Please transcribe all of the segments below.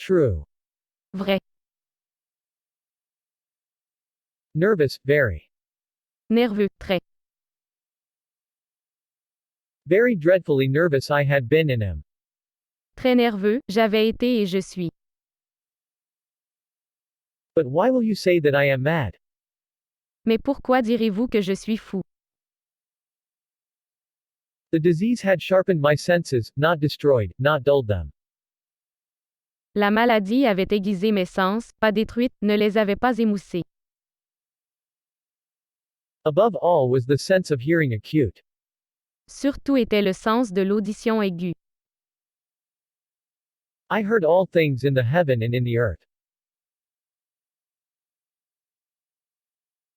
True. Vrai. Nervous, very. Nerveux, très. Very dreadfully nervous I had been in him. Très nerveux, j'avais été et je suis. But why will you say that I am mad? Mais pourquoi direz-vous que je suis fou? The disease had sharpened my senses, not destroyed, not dulled them. La maladie avait aiguisé mes sens, pas détruite, ne les avait pas émoussés. Above all was the sense of hearing acute. Surtout était le sens de l'audition aiguë. I heard all things in the heaven and in the earth.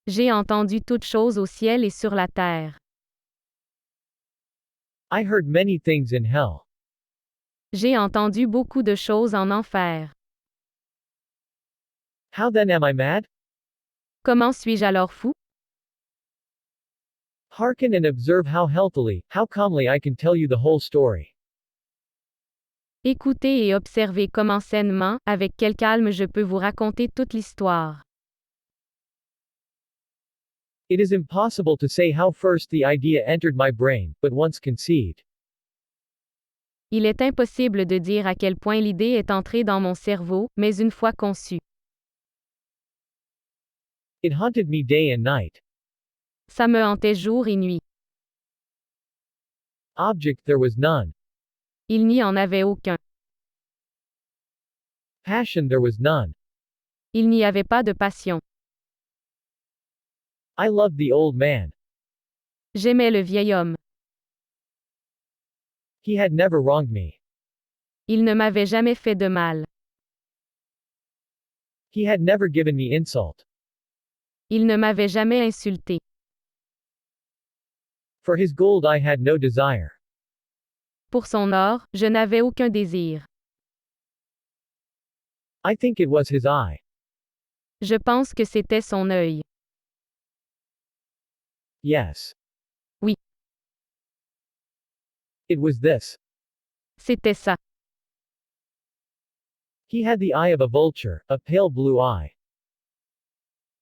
J'ai entendu toutes choses au ciel et sur la terre. I heard many things in hell. J'ai entendu beaucoup de choses en enfer. How then am I mad? Comment suis-je alors fou? Hearken and observe how healthily, how calmly I can tell you the whole story. Écoutez et observez comment sainement, avec quel calme je peux vous raconter toute l'histoire. It is impossible to say how first the idea entered my brain, but once conceived. Il est impossible de dire à quel point l'idée est entrée dans mon cerveau, mais une fois conçue. It haunted me day and night. Ça me hantait jour et nuit. Object there was none. Il n'y en avait aucun. Passion there was none. Il n'y avait pas de passion. I loved the old man. J'aimais le vieil homme. He had never wronged me. Il ne m'avait jamais fait de mal. He had never given me insult. Il ne m'avait jamais insulté. For his gold I had no desire. Pour son or, je n'avais aucun désir. I think it was his eye. Je pense que c'était son œil. Yes. Oui. It was this. C'était ça. He had the eye of a vulture, a pale blue eye.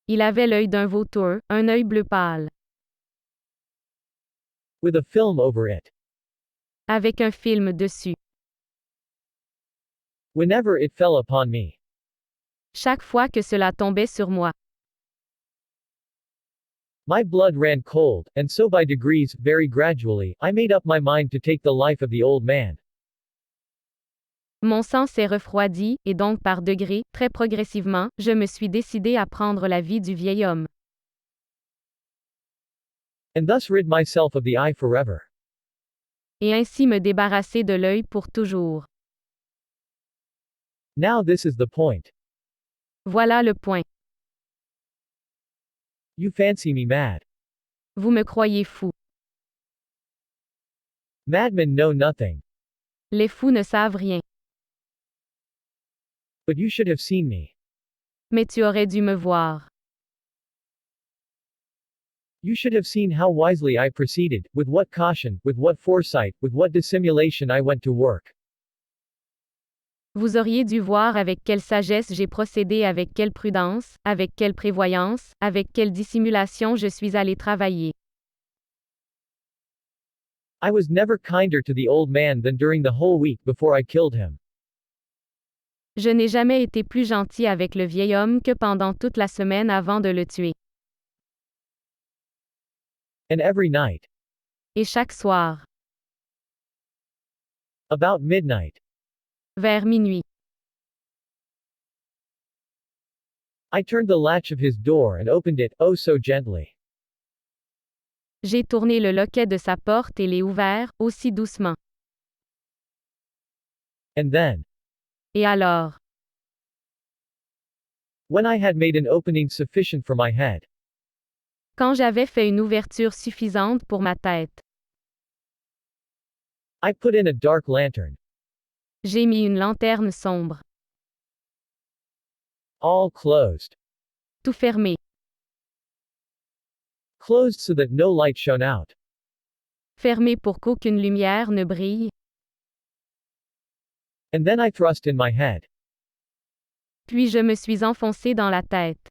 Il avait l'œil d'un vautour, un œil bleu pâle. With a film over it. Avec un film dessus. Whenever it fell upon me. Chaque fois que cela tombait sur moi. My blood ran cold, and so by degrees, very gradually, I made up my mind to take the life of the old man. Mon sang s'est refroidi, et donc par degrés, très progressivement, je me suis décidé à prendre la vie du vieil homme. And thus rid myself of the eye forever. Et ainsi me débarrasser de l'œil pour toujours. Now this is the point. Voilà le point. You fancy me mad. Vous me croyez fou. Madmen know nothing. Les fous ne savent rien. But you should have seen me. Mais tu aurais dû me voir. You should have seen how wisely I proceeded, with what caution, with what foresight, with what dissimulation I went to work. Vous auriez dû voir avec quelle sagesse j'ai procédé, avec quelle prudence, avec quelle prévoyance, avec quelle dissimulation je suis allé travailler. I was never kinder to the old man than during the whole week before I killed him. Je n'ai jamais été plus gentil avec le vieil homme que pendant toute la semaine avant de le tuer. And every night. Et chaque soir. About midnight. Vers minuit. I turned the latch of his door and opened it, oh so gently. J'ai tourné le loquet de sa porte et l'ai ouvert, aussi doucement. And then. Et alors? When I had made an opening sufficient for my head. Quand j'avais fait une ouverture suffisante pour ma tête. I put in a dark lantern. J'ai mis une lanterne sombre. All closed. Tout fermé. Closed so that no light shone out. Fermé pour qu'aucune lumière ne brille. And then I thrust in my head. Puis je me suis enfoncé dans la tête.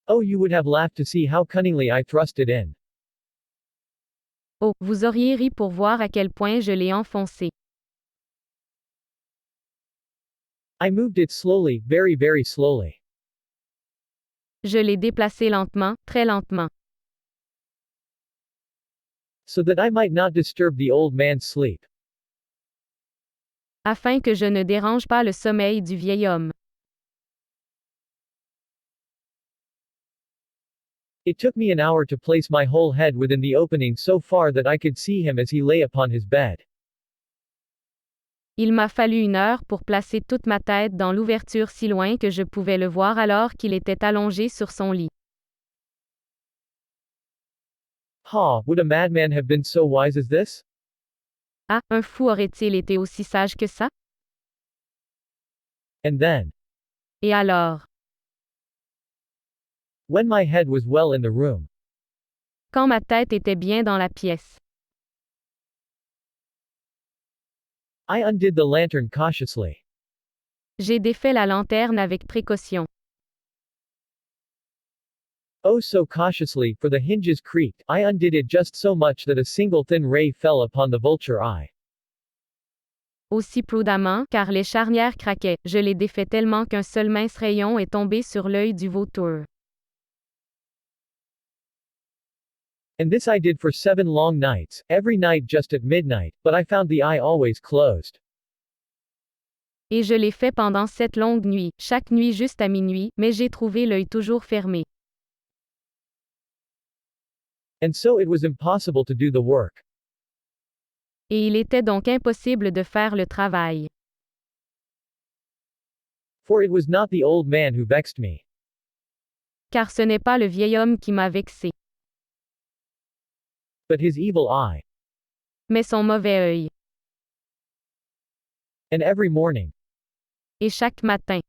Oh, you would have laughed to see how cunningly I thrust it in. Oh, vous auriez ri pour voir à quel point je l'ai enfoncé. I moved it slowly, very, very slowly. Je l'ai déplacé lentement, très lentement. So that I might not disturb the old man's sleep. Afin que je ne dérange pas le sommeil du vieil homme. It took me an hour to place my whole head within the opening so far that I could see him as he lay upon his bed. Il m'a fallu 1 heure pour placer toute ma tête dans l'ouverture si loin que je pouvais le voir alors qu'il était allongé sur son lit. Ha, would a madman have been so wise as this? Ah, un fou aurait-il été aussi sage que ça? And then, Et alors? when my head was well in the room, Quand ma tête était bien dans la pièce. I undid the lantern cautiously. J'ai défait la lanterne avec précaution. Oh, so cautiously, for the hinges creaked, I undid it just so much that a single thin ray fell upon the vulture eye. Aussi prudemment, car les charnières craquaient, je l'ai défait tellement qu'un seul mince rayon est tombé sur l'œil du vautour. And this I did for 7 long nights, every night just at midnight, but I found the eye always closed. Et je l'ai fait pendant 7 longues nuits, chaque nuit juste à minuit, mais j'ai trouvé l'œil toujours fermé. And so it was impossible to do the work. Et il était donc impossible de faire le travail. For it was not the old man who vexed me. Car ce n'est pas le vieil homme qui m'a vexé, But his evil eye. mais son mauvais œil. And every morning, Et chaque matin,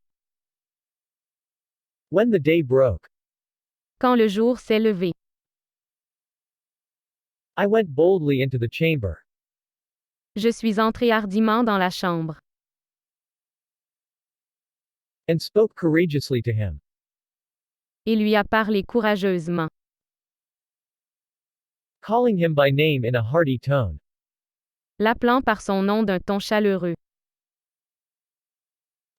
when the day broke, quand le jour s'est levé, I went boldly into the chamber. je suis entré hardiment dans la chambre. And spoke courageously to him. Et lui a parlé courageusement, Calling him by name in a hearty tone. l'appelant par son nom d'un ton chaleureux,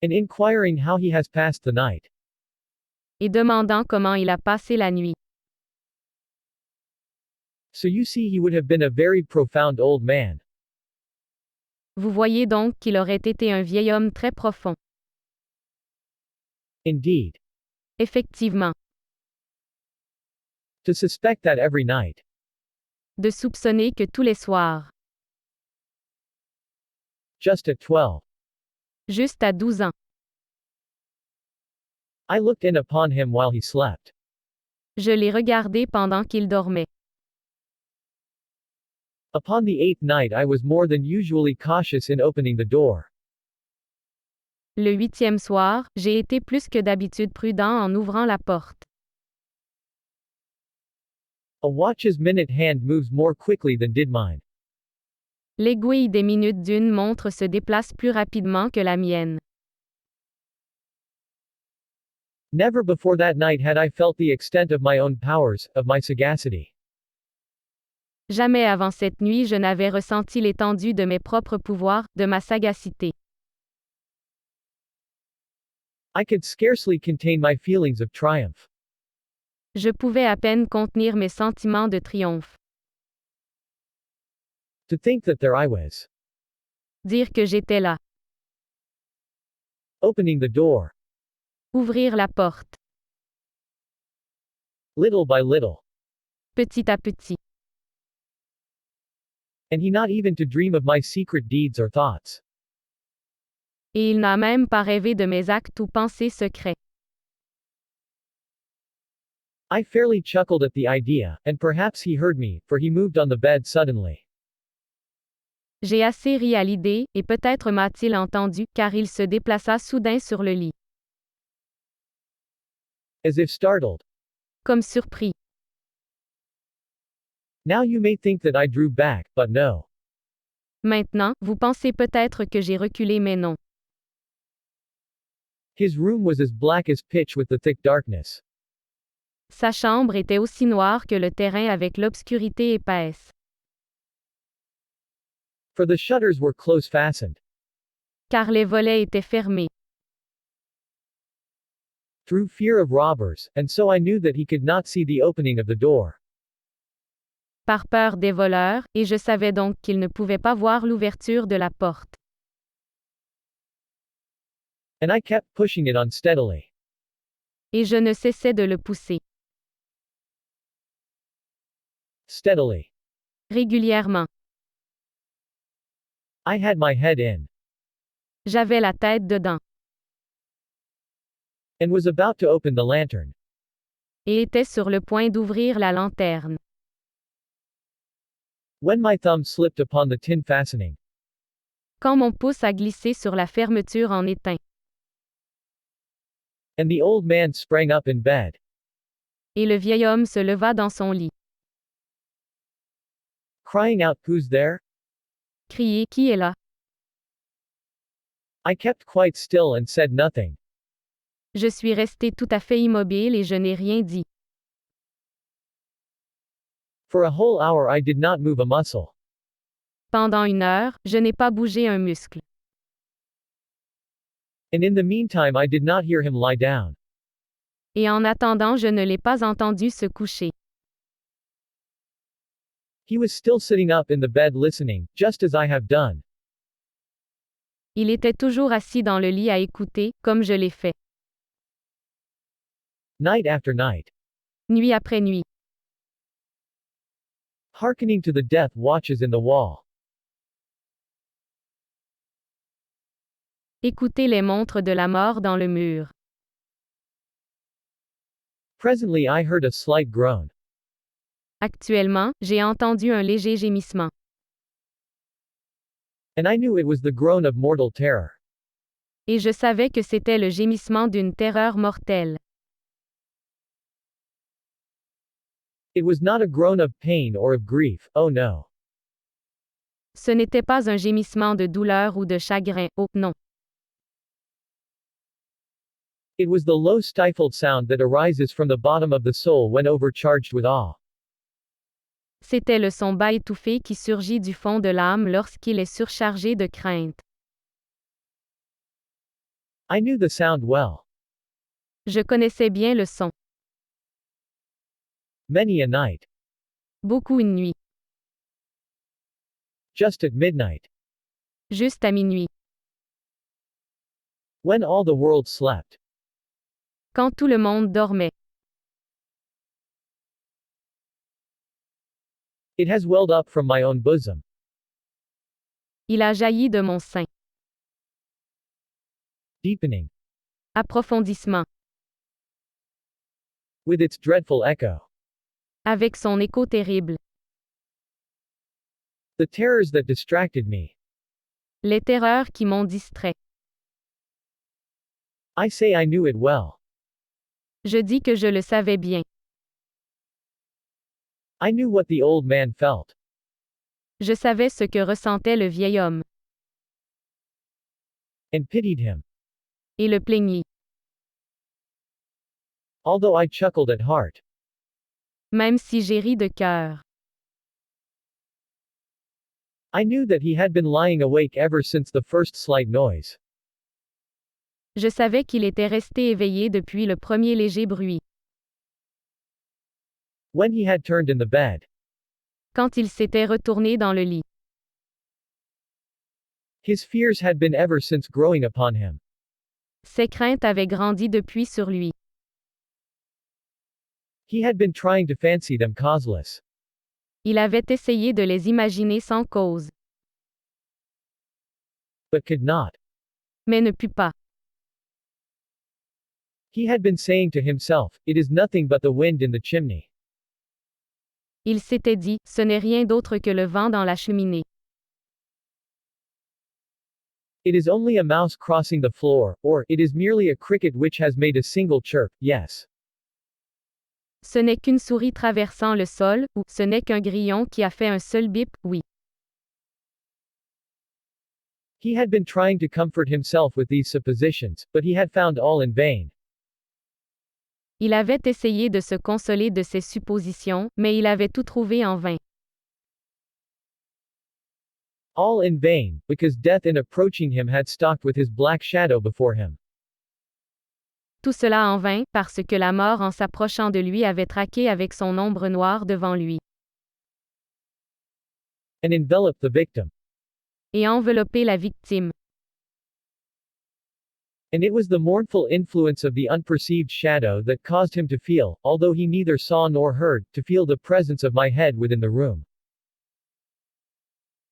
And inquiring how he has passed the night. et demandant comment il a passé la nuit. So you see he would have been a very profound old man. Vous voyez donc qu'il aurait été un vieil homme très profond. Indeed. Effectivement, To suspect that every night. de soupçonner que tous les soirs, Just at 12. juste à 12 ans, I looked in upon him while he slept. je l'ai regardé pendant qu'il dormait. Upon the 8th night I was more than usually cautious in opening the door. Le 8e soir, j'ai été plus que d'habitude prudent en ouvrant la porte. A watch's minute hand moves more quickly than did mine. L'aiguille des minutes d'une montre se déplace plus rapidement que la mienne. Never before that night had I felt the extent of my own powers, of my sagacity. Jamais avant cette nuit je n'avais ressenti l'étendue de mes propres pouvoirs, de ma sagacité. I could scarcely contain my feelings of triumph. Je pouvais à peine contenir mes sentiments de triomphe. To think that there I was, Dire que j'étais là. opening the door, Ouvrir la porte. little by little, Petit à petit. and he not even to dream of my secret deeds or thoughts. Et il n'a même pas rêvé de mes actes ou pensées secrets. I fairly chuckled at the idea, and perhaps he heard me, for he moved on the bed suddenly. J'ai assez ri à l'idée, et peut-être m'a-t-il entendu, car il se déplaça soudain sur le lit. As if startled. Comme surpris. Now you may think that I drew back, but no. Maintenant, vous pensez peut-être que j'ai reculé mais non. His room was as black as pitch with the thick darkness. Sa chambre était aussi noire que le terrain avec l'obscurité épaisse. For the shutters were close fastened. Car les volets étaient fermés. Through fear of robbers, and so I knew that he could not see the opening of the door. Par peur des voleurs, et je savais donc qu'il ne pouvait pas voir l'ouverture de la porte. And I kept pushing it unsteadily. Et je ne cessais de le pousser. Steadily. Régulièrement. I had my head in. J'avais la tête dedans. And was about to open the lantern. Et était sur le point d'ouvrir la lanterne. When my thumb slipped upon the tin fastening. Quand mon pouce a glissé sur la fermeture en étain. And the old man sprang up in bed. Et le vieil homme se leva dans son lit. Crying out, "Who's there?" Crier, qui est là? I kept quite still and said nothing. Je suis resté tout à fait immobile et je n'ai rien dit. For a whole hour I did not move a muscle. Pendant 1 heure, je n'ai pas bougé un muscle. And in the meantime I did not hear him lie down. Et en attendant, je ne l'ai pas entendu se coucher. He was still sitting up in the bed listening, just as I have done. Il était toujours assis dans le lit à écouter, comme je l'ai fait. Night after night. Nuit après nuit. Hearkening to the death watches in the wall. Écoutez les montres de la mort dans le mur. Presently I heard a slight groan. Actuellement, j'ai entendu un léger gémissement. And I knew it was the groan of mortal terror. Et je savais que c'était le gémissement d'une terreur mortelle. It was not a groan of pain or of grief, oh no. Ce n'était pas un gémissement de douleur ou de chagrin, oh non. It was the low stifled sound that arises from the bottom of the soul when overcharged with awe. C'était le son bas étouffé qui surgit du fond de l'âme lorsqu'il est surchargé de crainte. I knew the sound well. Je connaissais bien le son. Many a night. Beaucoup une nuit. Just at midnight. Juste à minuit. When all the world slept. Quand tout le monde dormait. It has welled up from my own bosom. Il a jailli de mon sein. Deepening. Approfondissement. With its dreadful echo. Avec son écho terrible. The terrors that distracted me. Les terreurs qui m'ont distrait. I say I knew it well. Je dis que je le savais bien. I knew what the old man felt. Je savais ce que ressentait le vieil homme. And pitied him. Et le plaignis. Although I chuckled at heart. Même si j'ai ri de cœur. I knew that he had been lying awake ever since the first slight noise. Je savais qu'il était resté éveillé depuis le premier léger bruit. When he had turned in the bed. Quand il s'était retourné dans le lit. His fears had been ever since growing upon him. Ses craintes avaient grandi depuis sur lui. He had been trying to fancy them causeless. Il avait essayé de les imaginer sans cause. But could not. Mais ne put pas. He had been saying to himself, "It is nothing but the wind in the chimney." Il s'était dit, ce n'est rien d'autre que le vent dans la cheminée. It is only a mouse crossing the floor, or, it is merely a cricket which has made a single chirp, yes. Ce n'est qu'une souris traversant le sol, ou ce n'est qu'un grillon qui a fait un seul bip, oui. He had been trying to comfort himself with these suppositions, but he had found all in vain. Il avait essayé de se consoler de ses suppositions, mais il avait tout trouvé en vain. All in vain, because death in approaching him had stalked with his black shadow before him. Tout cela en vain, parce que la mort en s'approchant de lui avait traqué avec son ombre noire devant lui. And enveloped the victim. Et enveloppé la victime. And it was the mournful influence of the unperceived shadow that caused him to feel, although he neither saw nor heard, to feel the presence of my head within the room.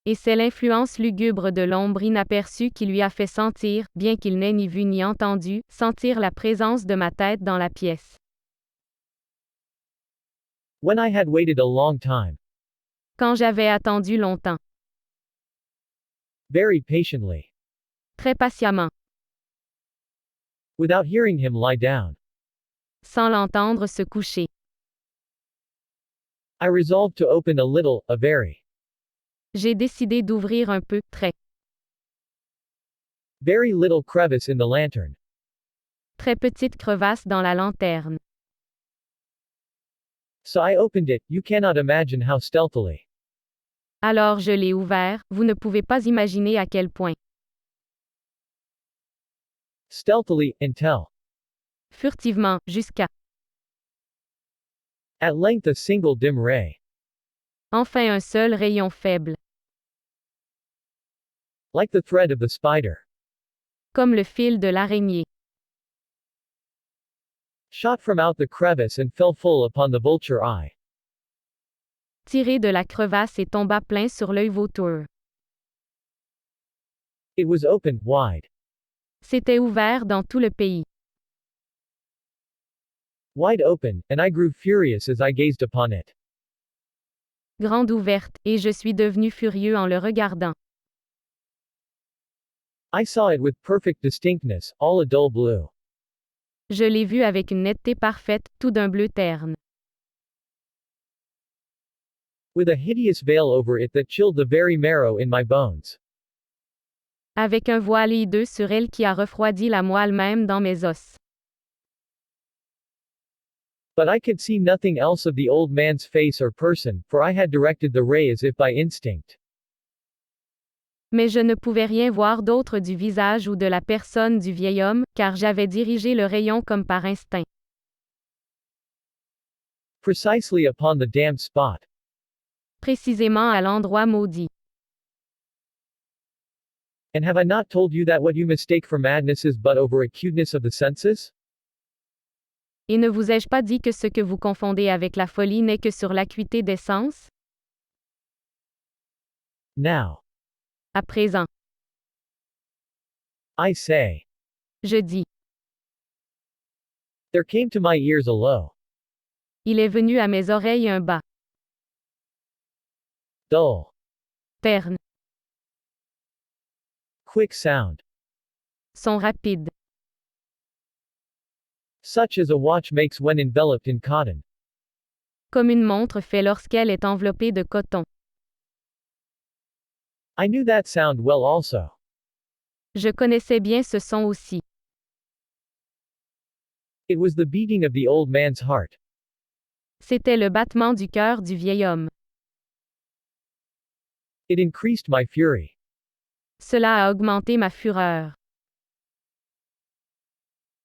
Et c'est l'influence lugubre de l'ombre inaperçue qui lui a fait sentir, bien qu'il n'ait ni vu ni entendu, sentir la présence de ma tête dans la pièce. When I had waited a long time. Quand j'avais attendu longtemps. Very patiently. Très patiemment. Without hearing him lie down. Sans l'entendre se coucher. I resolved to open a little, a very. J'ai décidé d'ouvrir un peu, très. Very little crevice in the lantern. Très petite crevasse dans la lanterne. So I opened it, you cannot imagine how stealthily. Alors je l'ai ouvert, vous ne pouvez pas imaginer à quel point. Stealthily, until. Furtivement, jusqu'à. At length a single dim ray. Enfin un seul rayon faible. Like the thread of the spider. Comme le fil de l'araignée. Shot from out the crevice and fell full upon the vulture eye. Tiré de la crevasse et tomba plein sur l'œil vautour. It was open, wide. C'était ouvert dans tout le pays. Wide open, and I grew furious as I gazed upon it. Grande ouverte, et je suis devenu furieux en le regardant. I saw it with perfect distinctness, all a dull blue. Je l'ai vu avec une netteté parfaite, tout d'un bleu terne. With a hideous veil over it that chilled the very marrow in my bones. Avec un voile hideux sur elle qui a refroidi la moelle même dans mes os. But I could see nothing else of the old man's face or person, for I had directed the ray as if by instinct. Mais je ne pouvais rien voir d'autre du visage ou de la personne du vieil homme, car j'avais dirigé le rayon comme par instinct. Precisely upon the damned spot. Précisément à l'endroit maudit. And have I not told you that what you mistake for madness is but over acuteness of the senses? Et ne vous ai-je pas dit que ce que vous confondez avec la folie n'est que sur l'acuité des sens? Now. À présent. I say. Je dis. There came to my ears a low. Il est venu à mes oreilles un bas. Dull. Terne. Quick sound. Son rapide. Such as a watch makes when enveloped in cotton. Comme une montre fait lorsqu'elle est enveloppée de coton. I knew that sound well also. Je connaissais bien ce son aussi. It was the beating of the old man's heart. C'était le battement du cœur du vieil homme. It increased my fury. Cela a augmenté ma fureur.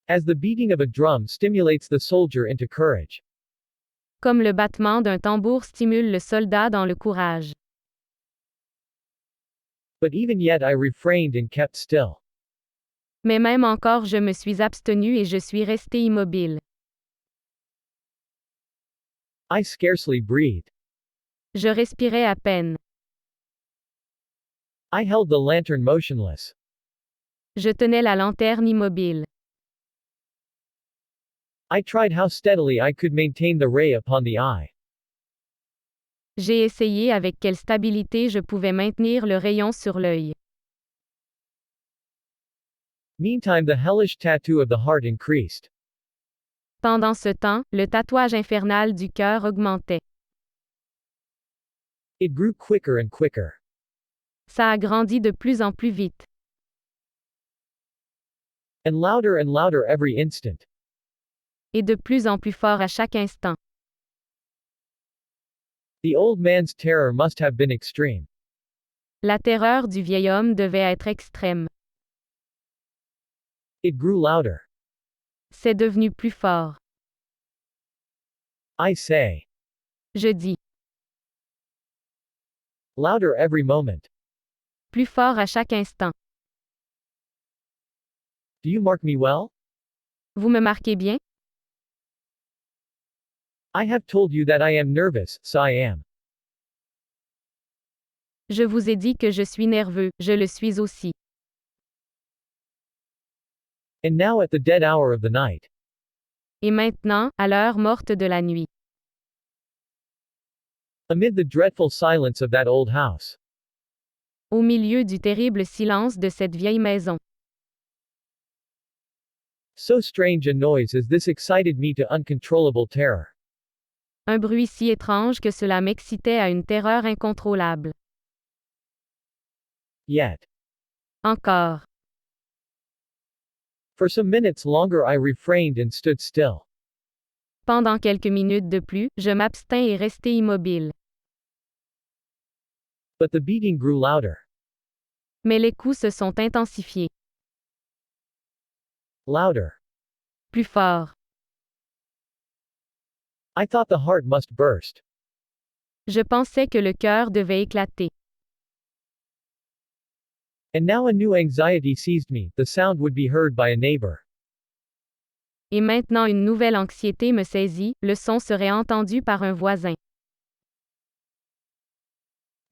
As the beating of a drum stimulates the soldier into courage. Comme le battement d'un tambour stimule le soldat dans le courage. But even yet I refrained and kept still. Mais même encore je me suis abstenu et je suis resté immobile. I scarcely breathed. Je respirais à peine. I held the lantern motionless. Je tenais la lanterne immobile. I tried how steadily I could maintain the ray upon the eye. J'ai essayé avec quelle stabilité je pouvais maintenir le rayon sur l'œil. Meantime the hellish tattoo of the heart increased. Pendant ce temps, le tatouage infernal du cœur augmentait. It grew quicker and quicker. Ça a grandi de plus en plus vite. and louder every instant. Et de plus en plus fort à chaque instant. The old man's terror must have been extreme. La terreur du vieil homme devait être extrême. It grew louder. C'est devenu plus fort. I say. Je dis. Louder every moment. Plus fort à chaque instant. Do you mark me well? Vous me marquez bien? I have told you that I am nervous, so I am. Je vous ai dit que je suis nerveux, je le suis aussi. And now at the dead hour of the night. Et maintenant, à l'heure morte de la nuit. Amid the dreadful silence of that old house. Au milieu du terrible silence de cette vieille maison. So strange a noise as this excited me to uncontrollable terror. Un bruit si étrange que cela m'excitait à une terreur incontrôlable. Yet. Encore. For some minutes longer I refrained and stood still. Pendant quelques minutes de plus, je m'abstins et restai immobile. But the beating grew louder. Mais les coups se sont intensifiés. Louder. Plus fort. I thought the heart must burst. Je pensais que le cœur devait éclater. And now a new anxiety seized me, the sound would be heard by a neighbor. Et maintenant une nouvelle anxiété me saisit, le son serait entendu par un voisin.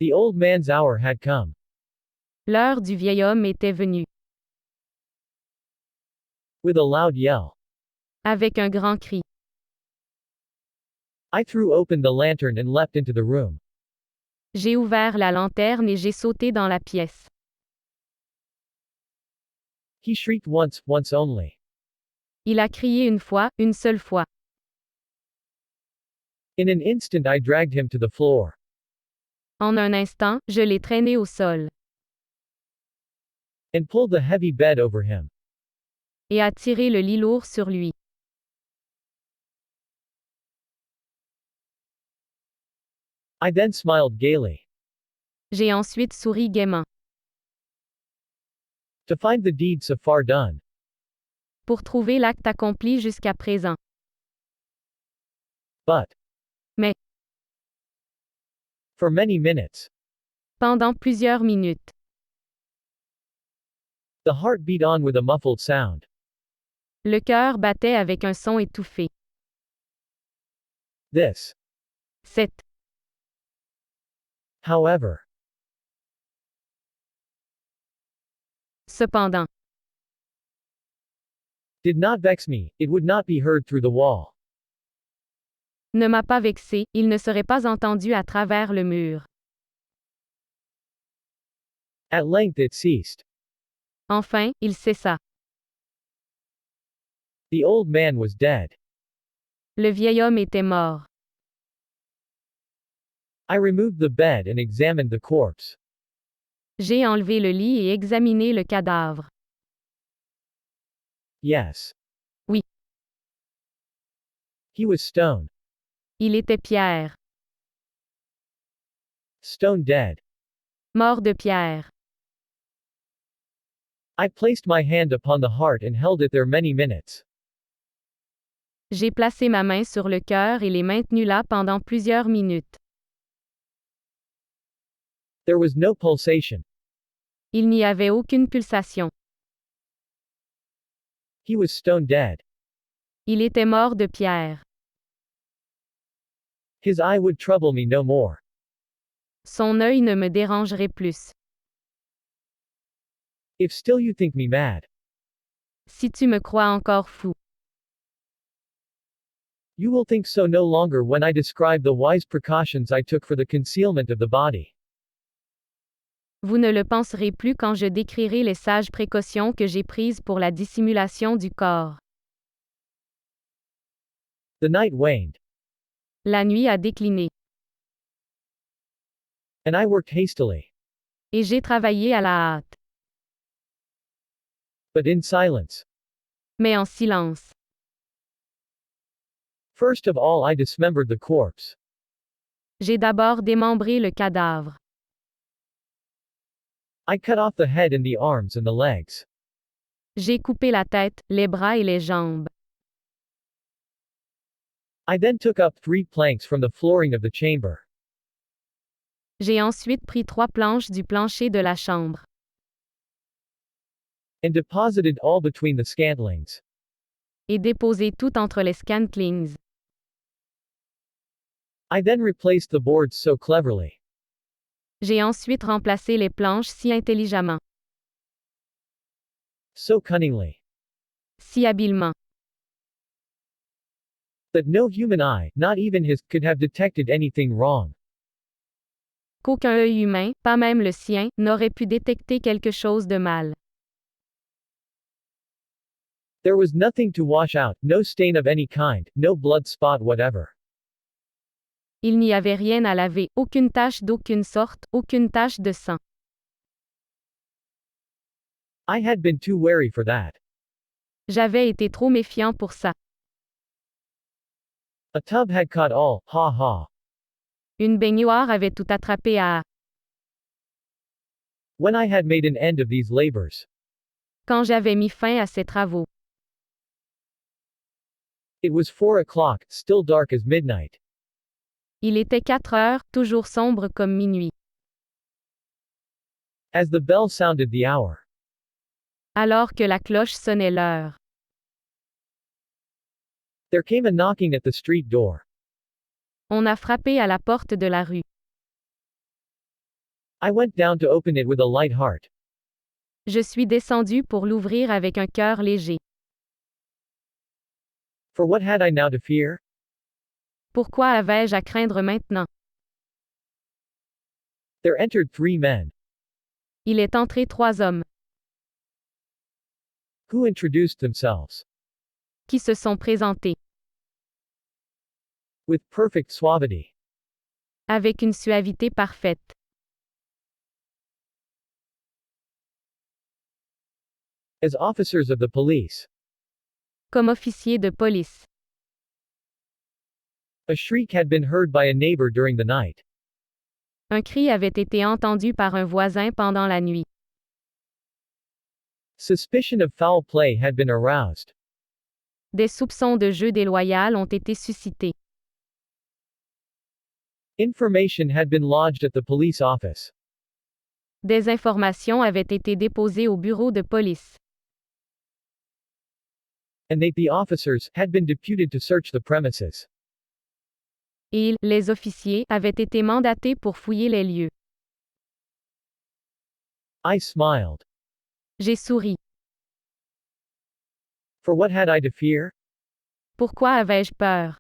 The old man's hour had come. L'heure du vieil homme était venue. With a loud yell. Avec un grand cri. I threw open the lantern and leapt into the room. J'ai ouvert la lanterne et j'ai sauté dans la pièce. He shrieked once only. Il a crié une fois, une seule fois. In an instant I dragged him to the floor. En un instant, je l'ai traîné au sol. And pulled the heavy bed over him. Et a tiré le lit lourd sur lui. I then smiled gaily. J'ai ensuite souri gaiement. To find the deed so far done. Pour trouver l'acte accompli jusqu'à présent. But. Mais. For many minutes. Pendant plusieurs minutes. The heart beat on with a muffled sound. Le cœur battait avec un son étouffé. This. Cette. However. Cependant. Did not vex me, it would not be heard through the wall. Ne m'a pas vexé, il ne serait pas entendu à travers le mur. At length it ceased. Enfin, il cessa. The old man was dead. Le vieil homme était mort. I removed the bed and examined the corpse. J'ai enlevé le lit et examiné le cadavre. Yes. Oui. He was stone. Il était pierre. Stone dead. Mort de pierre. I placed my hand upon the heart and held it there many minutes. J'ai placé ma main sur le cœur et l'ai maintenu là pendant plusieurs minutes. There was no pulsation. Il n'y avait aucune pulsation. He was stone dead. Il était mort de pierre. His eye would trouble me no more. Son œil ne me dérangerait plus. If still you think me mad. Si tu me crois encore fou. You will think so no longer when I describe the wise precautions I took for the concealment of the body. Vous ne le penserez plus quand je décrirai les sages précautions que j'ai prises pour la dissimulation du corps. The night waned. La nuit a décliné. And I worked hastily. Et j'ai travaillé à la hâte. But in silence. mais en silence. First of all, I dismembered the corpse. J'ai d'abord démembré le cadavre. I cut off the head and the arms and the legs. J'ai coupé la tête, les bras et les jambes. I then took up 3 planks from the flooring of the chamber. J'ai ensuite pris 3 planches du plancher de la chambre. And deposited all between the scantlings. Et déposé tout entre les scantlings. I then replaced the boards so cleverly. J'ai ensuite remplacé les planches si intelligemment. So cunningly. Si habilement. That no human eye, not even his, could have detected anything wrong. Qu'aucun œil humain, pas même le sien, n'aurait pu détecter quelque chose de mal. There was nothing to wash out, no stain of any kind, no blood spot whatever. Il n'y avait rien à laver, aucune tache d'aucune sorte, aucune tache de sang. I had been too wary for that. J'avais été trop méfiant pour ça. A tub had caught all, ha ha. Une baignoire avait tout attrapé à. When I had made an end of these labors. Quand j'avais mis fin à ces travaux. It was 4 o'clock, still dark as midnight. Il était 4 heures, toujours sombre comme minuit. As the bell sounded the hour. Alors que la cloche sonnait l'heure. There came a knocking at the street door. On a frappé à la porte de la rue. I went down to open it with a light heart. Je suis descendu pour l'ouvrir avec un cœur léger. For what had I now to fear? Pourquoi avais-je à craindre maintenant? There entered 3 men. Il est entré 3 hommes, Who introduced themselves. qui se sont présentés, With perfect suavity. avec une suavité parfaite, As officers of the police. comme officiers de police. A shriek had been heard by a neighbor during the night. Un cri avait été entendu par un voisin pendant la nuit. Suspicion of foul play had been aroused. Des soupçons de jeu déloyal ont été suscités. Information had been lodged at the police office. Des informations avaient été déposées au bureau de police. And they, the officers, had been deputed to search the premises. Et ils, les officiers, avaient été mandatés pour fouiller les lieux. I smiled. J'ai souri. For what had I to fear? Pourquoi avais-je peur?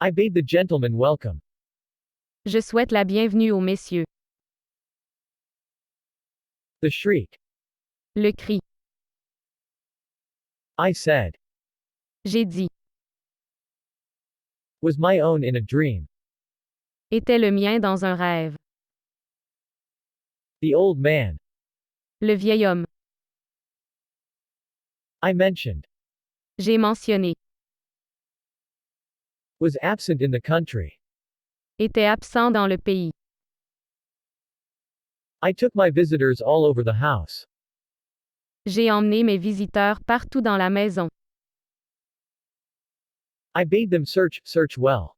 I bade the gentleman welcome. Je souhaite la bienvenue aux messieurs. The shriek. Le cri. I said. J'ai dit. Was my own in a dream. Était le mien dans un rêve. The old man. Le vieil homme. I mentioned. J'ai mentionné. Was absent in the country. Était absent dans le pays. I took my visitors all over the house. J'ai emmené mes visiteurs partout dans la maison. I bade them search well.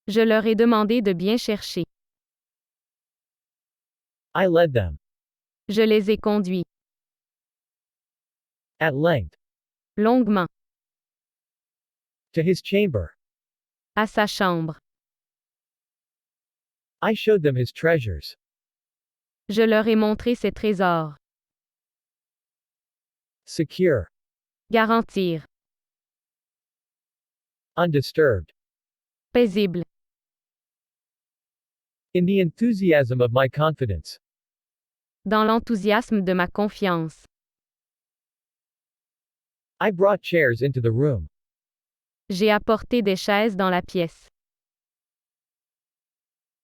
Je leur ai demandé de bien chercher. I led them. Je les ai conduits. At length. Longuement. To his chamber. À sa chambre. I showed them his treasures. Je leur ai montré ses trésors. Secure. Garantir. Undisturbed. Paisible. In the enthusiasm of my confidence. Dans l'enthousiasme de ma confiance. I brought chairs into the room. J'ai apporté des chaises dans la pièce.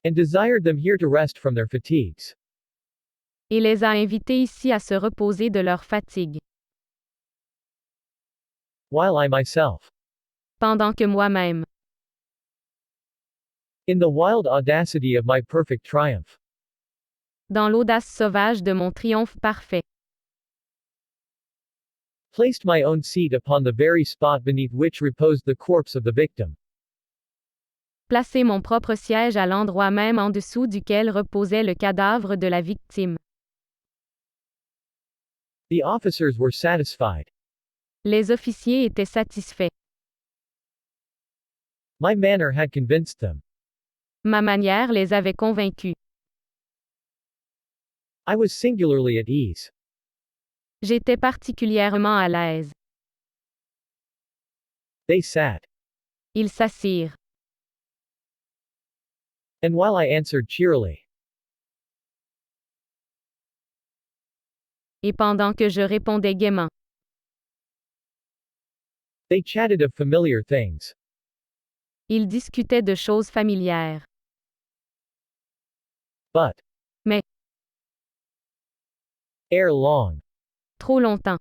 And desired them here to rest from their fatigues. Et les a invités ici à se reposer de leur fatigue. while I myself. Pendant que moi-même. In the wild audacity of my perfect triumph. Dans l'audace sauvage de mon triomphe parfait. Placed my own seat upon the very spot beneath which reposed the corpse of the victim. Placer mon propre siège à l'endroit même en dessous duquel reposait le cadavre de la victime. The officers were satisfied. Les officiers étaient satisfaits. My manner had convinced them. Ma manière les avait convaincus. I was singularly at ease. J'étais particulièrement à l'aise. They sat. Ils s'assirent. And while I answered cheerily. Et pendant que je répondais gaiement. They chatted of familiar things. Ils discutaient de choses familières. But. Mais. Ere long. Trop longtemps.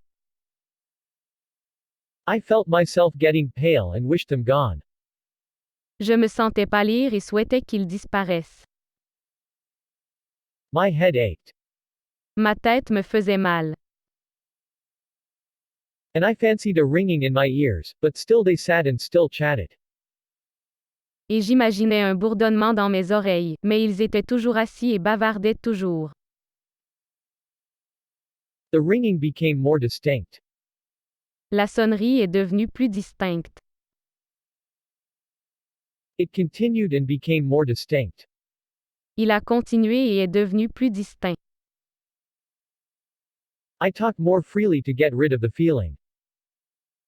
I felt myself getting pale and wished them gone. Je me sentais pâlir et souhaitais qu'ils disparaissent. My head ached. Ma tête me faisait mal. And I fancied a ringing in my ears, but still they sat and still chatted. Et j'imaginais un bourdonnement dans mes oreilles, mais ils étaient toujours assis et bavardaient toujours. The ringing became more distinct. La sonnerie est devenue plus distincte. It continued and became more distinct. Il a continué et est devenu plus distinct. I talked more freely to get rid of the feeling.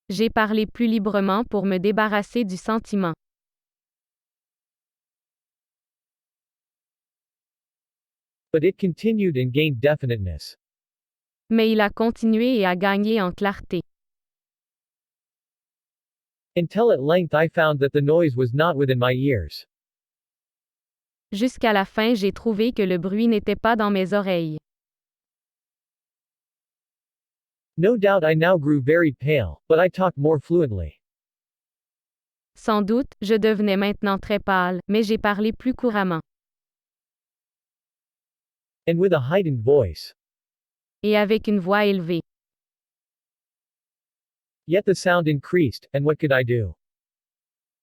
J'ai parlé plus librement pour me débarrasser du sentiment. But it continued and gained definiteness. Mais il a continué et a gagné en clarté. Until at length I found that the noise was not within my ears. Jusqu'à la fin, j'ai trouvé que le bruit n'était pas dans mes oreilles. No doubt I now grew very pale, but I talked more fluently. Sans doute, je devenais maintenant très pâle, mais j'ai parlé plus couramment. And with a heightened voice. Et avec une voix élevée. Yet the sound increased, and what could I do?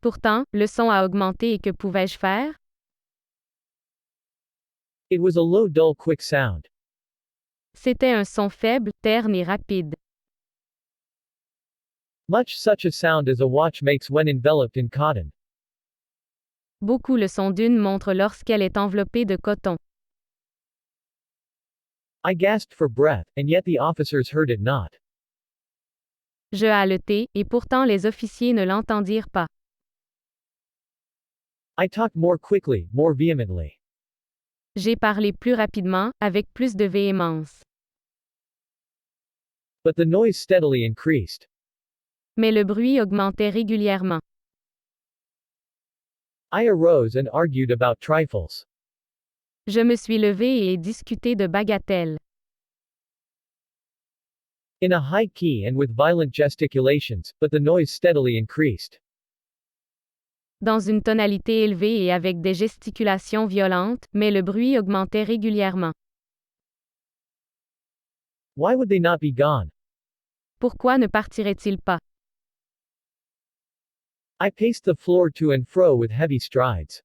Pourtant, le son a augmenté et que pouvais-je faire? It was a low, dull, quick sound. C'était un son faible, terne et rapide. Much such a sound as a watch makes when enveloped in cotton. Beaucoup le son d'une montre lorsqu'elle est enveloppée de coton. I gasped for breath, and yet the officers heard it not. Je haletai, et pourtant les officiers ne l'entendirent pas. I talked more quickly, more vehemently. J'ai parlé plus rapidement, avec plus de véhémence. But the noise steadily increased. Mais le bruit augmentait régulièrement. I arose and argued about trifles. Je me suis levé et ai discuté de bagatelles. In a high key and with violent gesticulations, but the noise steadily increased. Dans une tonalité élevée et avec des gesticulations violentes, mais le bruit augmentait régulièrement. Why would they not be gone? Pourquoi ne partiraient-ils pas? I paced the floor to and fro with heavy strides.